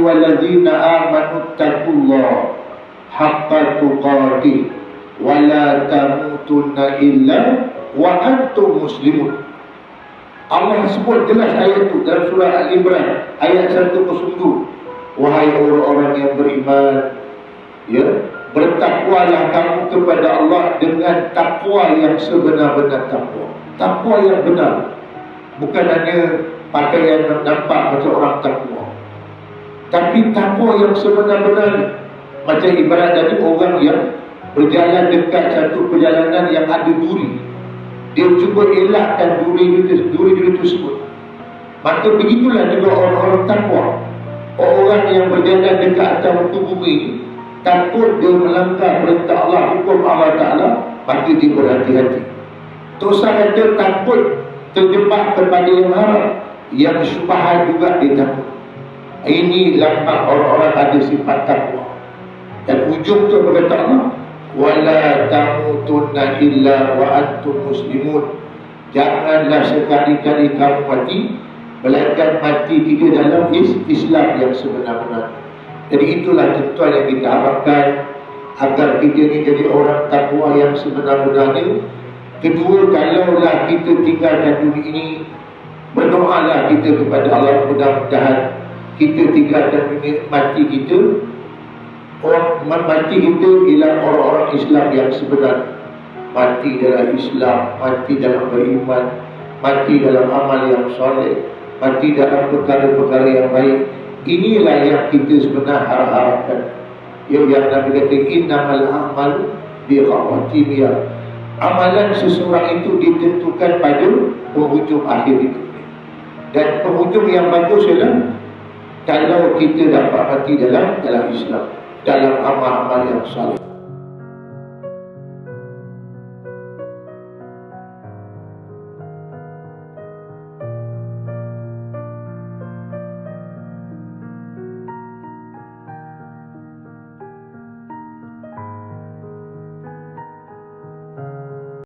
ayyuhallazina amanu taqullaha haqqa tuqatih wa la tamutunna illa wa antum muslimun. Allah sebut jelas ayat itu dalam surah Al-Imran ayat 102. Wahai orang-orang yang beriman, ya, bertakwalah kamu kepada Allah dengan takwa yang sebenar-benar takwa. Takwa yang benar, bukan hanya pakaian yang nampak macam orang takwa, tapi takwa yang sebenar-benar. Macam ibarat tadi orang yang berjalan dekat satu perjalanan yang ada duri, dia cuba elakkan duri tersebut. Maka begitulah juga orang-orang takwa. Orang yang berjalan dekat atas muka bumi ini, takut dia melanggar perintah Allah, hukum Allah Ta'ala, maka dia berhati-hati. Tosa kata takut terjebak kepada yang haram, yang syubhat juga dia takut. Ini lambang orang-orang ada sifat takwa. Dan ujung tu berkata Allah, wala tamutunna illa wa antum muslimun. Janganlah sekali-kali kamu mati melainkan mati tidak dalam Islam yang sebenar-benar. Jadi itulah tentuan yang kita harapkan agar kita ni jadi orang takwa yang sebenar-benarnya. Kedua, kalaulah kita tinggalkan dunia ini, berdoalah kita kepada Allah, mudah-mudahan kita tinggalkan dunia, mati kita ialah orang-orang Islam yang sebenar. Mati dalam Islam, mati dalam beriman, mati dalam amal yang soleh, mati dalam perkara-perkara yang baik. Inilah yang kita sebenarnya harapkan. Yang Nabi kata, innamal a'malu bikhawatimiha. Amalan seseorang itu ditentukan pada penghujung akhir hidup. Dan penghujung yang bagus ialah kalau kita dapat mati dalam Islam, dalam amal-amal yang saleh.